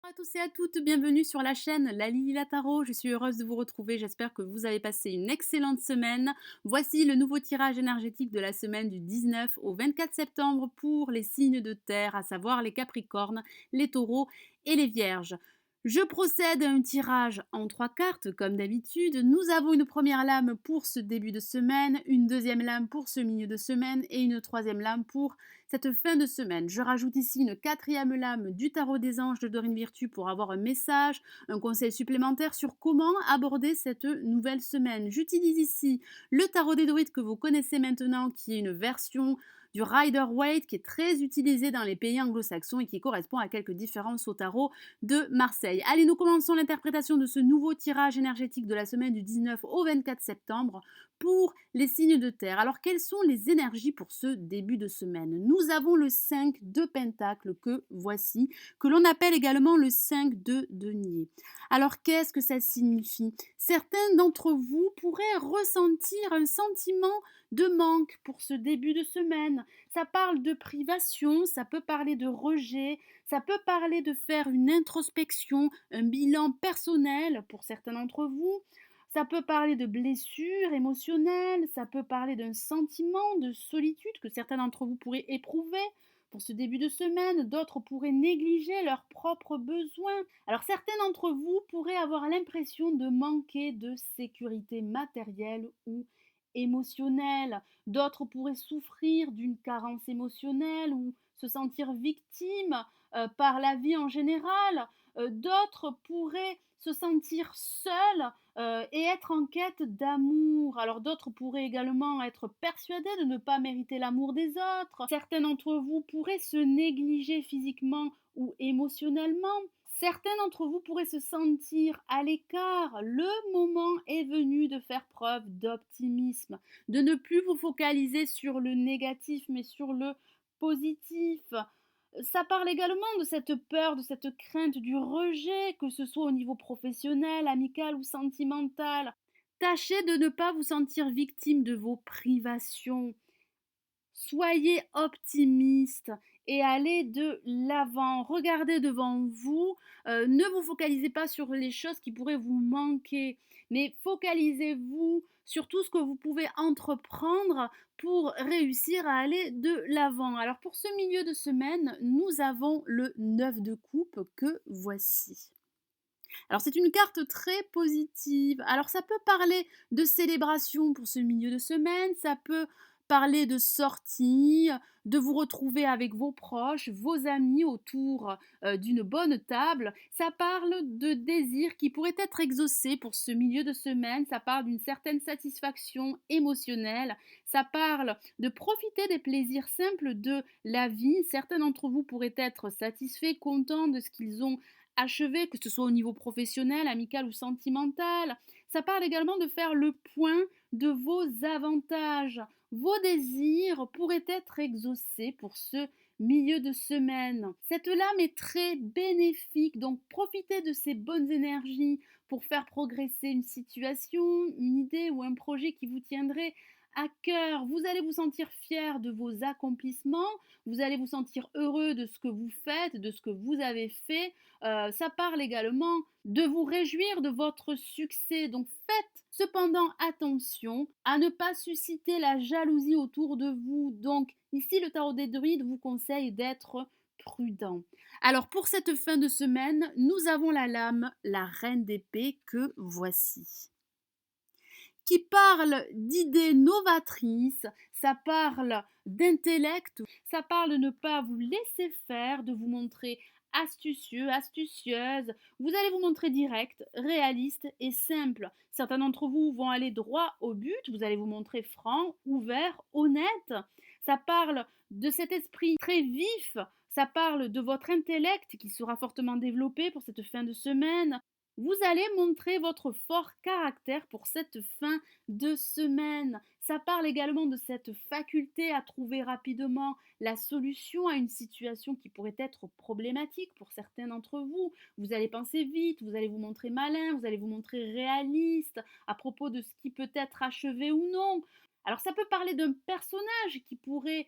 Bonjour à tous et à toutes, bienvenue sur la chaîne La Lily La Tarot. Je suis heureuse de vous retrouver, j'espère que vous avez passé une excellente semaine. Voici le nouveau tirage énergétique de la semaine du 19 au 24 septembre pour les signes de terre, à savoir les Capricornes, les Taureaux et les Vierges. Je procède à un tirage en 3 cartes, comme d'habitude. Nous avons une première lame pour ce début de semaine, une deuxième lame pour ce milieu de semaine et une troisième lame pour cette fin de semaine. Je rajoute ici une quatrième lame du tarot des anges de Dorine Virtue pour avoir un message, un conseil supplémentaire sur comment aborder cette nouvelle semaine. J'utilise ici le tarot des druides que vous connaissez maintenant, qui est une version du Rider-Waite qui est très utilisé dans les pays anglo-saxons et qui correspond à quelques différences au tarot de Marseille. Allez, nous commençons l'interprétation de ce nouveau tirage énergétique de la semaine du 19 au 24 septembre pour les signes de terre. Alors, quelles sont les énergies pour ce début de semaine? Nous avons le 5 de Pentacle que voici, que l'on appelle également le 5 de denier. Alors, qu'est-ce que ça signifie? Certains d'entre vous pourraient ressentir un sentiment de manque pour ce début de semaine. Ça parle de privation, ça peut parler de rejet, ça peut parler de faire une introspection, un bilan personnel pour certains d'entre vous. Ça peut parler de blessures émotionnelles, ça peut parler d'un sentiment de solitude que certains d'entre vous pourraient éprouver pour ce début de semaine, d'autres pourraient négliger leurs propres besoins. Alors certains d'entre vous pourraient avoir l'impression de manquer de sécurité matérielle ou émotionnelle, d'autres pourraient souffrir d'une carence émotionnelle ou se sentir victimes par la vie en général, d'autres pourraient se sentir seuls et être en quête d'amour. Alors d'autres pourraient également être persuadés de ne pas mériter l'amour des autres. Certains d'entre vous pourraient se négliger physiquement ou émotionnellement. Certains d'entre vous pourraient se sentir à l'écart. Le moment est venu de faire preuve d'optimisme, de ne plus vous focaliser sur le négatif mais sur le positif. Ça parle également de cette peur, de cette crainte du rejet, que ce soit au niveau professionnel, amical ou sentimental. Tâchez de ne pas vous sentir victime de vos privations. Soyez optimiste et allez de l'avant. Regardez devant vous. Ne vous focalisez pas sur les choses qui pourraient vous manquer, mais focalisez-vous sur tout ce que vous pouvez entreprendre pour réussir à aller de l'avant. Alors pour ce milieu de semaine, nous avons le 9 de coupe que voici. Alors c'est une carte très positive. Alors ça peut parler de célébration pour ce milieu de semaine, ça peut parler de sortie, de vous retrouver avec vos proches, vos amis autour d'une bonne table. Ça parle de désirs qui pourraient être exaucés pour ce milieu de semaine. Ça parle d'une certaine satisfaction émotionnelle. Ça parle de profiter des plaisirs simples de la vie. Certains d'entre vous pourraient être satisfaits, contents de ce qu'ils ont achevé, que ce soit au niveau professionnel, amical ou sentimental. Ça parle également de faire le point de vos avantages. Vos désirs pourraient être exaucés pour ce milieu de semaine. Cette lame est très bénéfique, donc profitez de ces bonnes énergies pour faire progresser une situation, une idée ou un projet qui vous tiendrait à cœur. Vous allez vous sentir fier de vos accomplissements, vous allez vous sentir heureux de ce que vous faites, de ce que vous avez fait. Ça parle également de vous réjouir de votre succès. Donc faites cependant attention à ne pas susciter la jalousie autour de vous. Donc ici, le tarot des druides vous conseille d'être prudent. Alors pour cette fin de semaine, nous avons la lame, la reine d'épée que voici, qui parle d'idées novatrices, ça parle d'intellect, ça parle de ne pas vous laisser faire, de vous montrer astucieux, astucieuse. Vous allez vous montrer direct, réaliste et simple. Certains d'entre vous vont aller droit au but, vous allez vous montrer franc, ouvert, honnête. Ça parle de cet esprit très vif, ça parle de votre intellect qui sera fortement développé pour cette fin de semaine. Vous allez montrer votre fort caractère pour cette fin de semaine. Ça parle également de cette faculté à trouver rapidement la solution à une situation qui pourrait être problématique pour certains d'entre vous. Vous allez penser vite, vous allez vous montrer malin, vous allez vous montrer réaliste à propos de ce qui peut être achevé ou non. Alors ça peut parler d'un personnage qui pourrait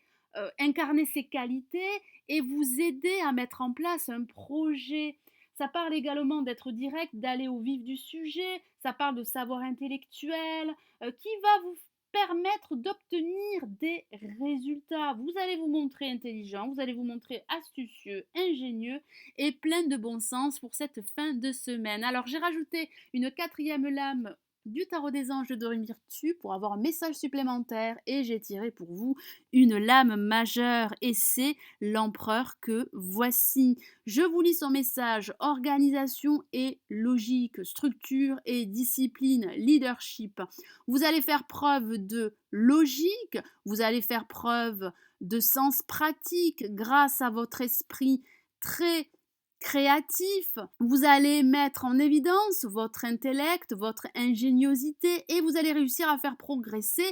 incarner ses qualités et vous aider à mettre en place un projet. Ça parle également d'être direct, d'aller au vif du sujet, ça parle de savoir intellectuel, qui va vous permettre d'obtenir des résultats. Vous allez vous montrer intelligent, vous allez vous montrer astucieux, ingénieux et plein de bon sens pour cette fin de semaine. Alors j'ai rajouté une quatrième lame du tarot des anges de Dorine Virtue pour avoir un message supplémentaire et j'ai tiré pour vous une lame majeure et c'est l'empereur que voici. Je vous lis son message: organisation et logique, structure et discipline, leadership. Vous allez faire preuve de logique, vous allez faire preuve de sens pratique grâce à votre esprit très créatif. Vous allez mettre en évidence votre intellect, votre ingéniosité et vous allez réussir à faire progresser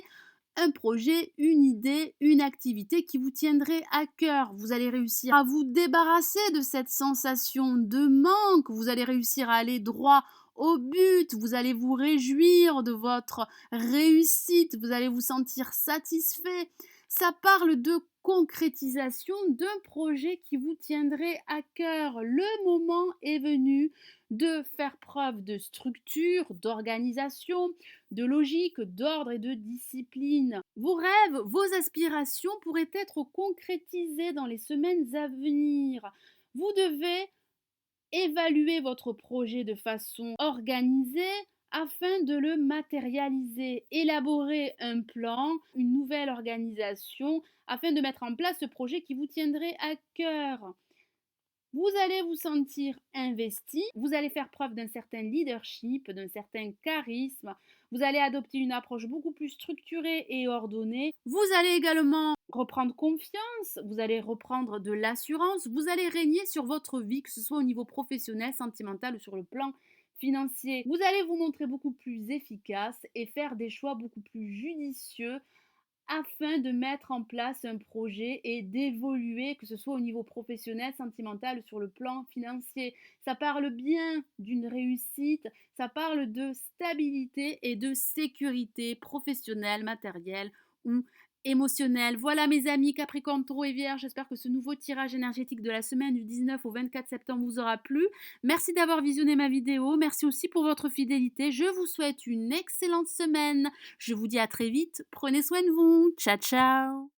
un projet, une idée, une activité qui vous tiendrait à cœur. Vous allez réussir à vous débarrasser de cette sensation de manque. Vous allez réussir à aller droit au but. Vous allez vous réjouir de votre réussite. Vous allez vous sentir satisfait. Ça parle de concrétisation d'un projet qui vous tiendrait à cœur. Le moment est venu de faire preuve de structure, d'organisation, de logique, d'ordre et de discipline. Vos rêves, vos aspirations pourraient être concrétisés dans les semaines à venir. Vous devez évaluer votre projet de façon organisée afin de le matérialiser, élaborer un plan, une nouvelle organisation afin de mettre en place ce projet qui vous tiendrait à cœur. Vous allez vous sentir investi, vous allez faire preuve d'un certain leadership, d'un certain charisme, vous allez adopter une approche beaucoup plus structurée et ordonnée. Vous allez également reprendre confiance, vous allez reprendre de l'assurance, vous allez régner sur votre vie, que ce soit au niveau professionnel, sentimental ou sur le plan financier. Vous allez vous montrer beaucoup plus efficace et faire des choix beaucoup plus judicieux afin de mettre en place un projet et d'évoluer, que ce soit au niveau professionnel, sentimental ou sur le plan financier. Ça parle bien d'une réussite, ça parle de stabilité et de sécurité professionnelle, matérielle ou émotionnelle. Voilà mes amis Capricorne, Taureau et Vierge, j'espère que ce nouveau tirage énergétique de la semaine du 19 au 24 septembre vous aura plu. Merci d'avoir visionné ma vidéo, merci aussi pour votre fidélité. Je vous souhaite une excellente semaine. Je vous dis à très vite. Prenez soin de vous. Ciao, ciao.